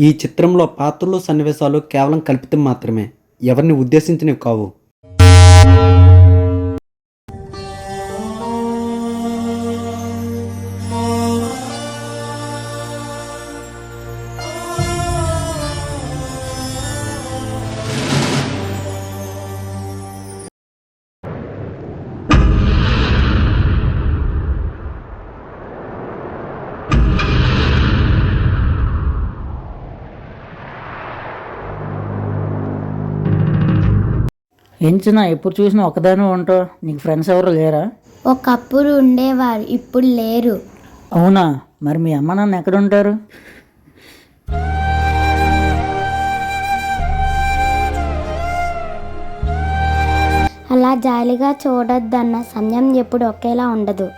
ఈ చిత్రంలో పాత్రలు సన్నివేశాలు కేవలం కల్పితం మాత్రమే, ఎవరిని ఉద్దేశించినవి కావు. ఎంచినా ఎప్పుడు చూసినా ఒకదాని ఉంటావు, నీకు ఫ్రెండ్స్ ఎవరు లేరా? ఒకప్పుడు ఉండేవారు, ఇప్పుడు లేరు. అవునా? మరి మీ అమ్మ నాన్న ఎక్కడ ఉంటారు? అలా జాలిగా చూడొద్దన్న, సమయం ఎప్పుడు ఒకేలా ఉండదు.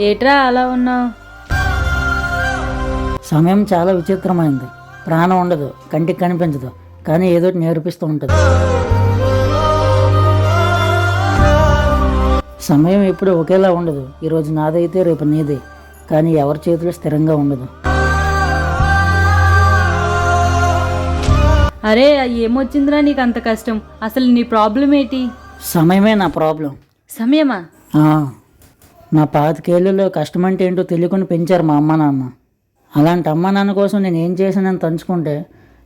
ఏట్రా అలా ఉన్నావు? సమయం చాలా విచిత్రమైంది. ప్రాణం ఉండదు, కంటికి కనిపించదు, కానీ ఏదో నేర్పిస్తూ ఉంటుంది. సమయం ఎప్పుడు ఒకేలా ఉండదు. ఈరోజు నాదైతే రేపు నీదే, కానీ ఎవరి చేతిలో స్థిరంగా ఉండదు. అరే ఏమొచ్చిందిరా నీకు అంత కష్టం? అసలు నీ ప్రాబ్లం ఏంటి? సమయమే నా ప్రాబ్లం. సమయమా? నా 25 ఏళ్ళలో కష్టం అంటే ఏంటో తెలియకుండా పెంచారు మా అమ్మ నాన్న. అలాంటి అమ్మ నాన్న కోసం నేను ఏం చేశానని తలుచుకుంటే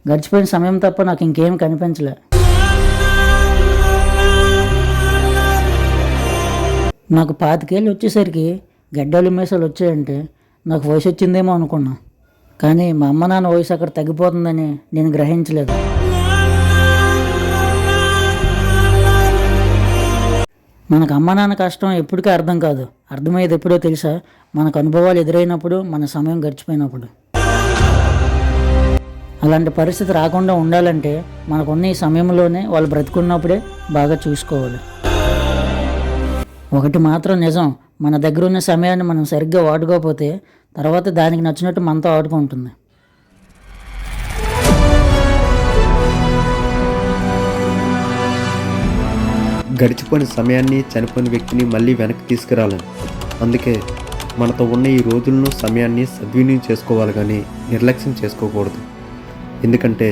గడిచిపోయిన సమయం తప్ప నాకు ఇంకేం కనిపించలే. నాకు 25 ఏళ్ళు వచ్చేసరికి గడ్డలు మీసాలు వచ్చాయంటే నాకు వయసు వచ్చిందేమో అనుకున్నా, కానీ మా అమ్మ నాన్న వయసు అక్కడ తగ్గిపోతుందని నేను గ్రహించలేదు. మనకు అమ్మ నాన్న కష్టం ఎప్పటికీ అర్థం కాదు. అర్థమయ్యేది ఎప్పుడో తెలుసా? మనకు అనుభవాలు ఎదురైనప్పుడు, మన సమయం గడిచిపోయినప్పుడు. అలాంటి పరిస్థితి రాకుండా ఉండాలంటే మనకున్న ఈ సమయంలోనే వాళ్ళు బ్రతుకున్నప్పుడే బాగా చూసుకోవాలి. ఒకటి మాత్రం నిజం, మన దగ్గర ఉన్న సమయాన్ని మనం సరిగ్గా వాడుకోకపోతే తర్వాత దానికి నచ్చినట్టు మనతో ఆడుకుంటుంది. గడిచిపోయిన సమయాన్ని, చనిపోయిన వ్యక్తిని మళ్ళీ వెనక్కి తీసుకురాలేం. అందుకే మనతో ఉన్న ఈ రోజులను, సమయాన్ని సద్వినియోగం చేసుకోవాలి, కానీ నిర్లక్ష్యం చేసుకోకూడదు. ఎందుకంటే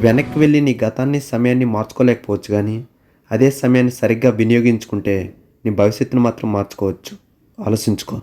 వెనక్కి వెళ్ళి నీ గతాన్ని, సమయాన్ని మార్చుకోలేకపోవచ్చు, కానీ అదే సమయాన్ని సరిగ్గా వినియోగించుకుంటే నీ భవిష్యత్తును మాత్రం మార్చుకోవచ్చు. ఆలోచించుకో.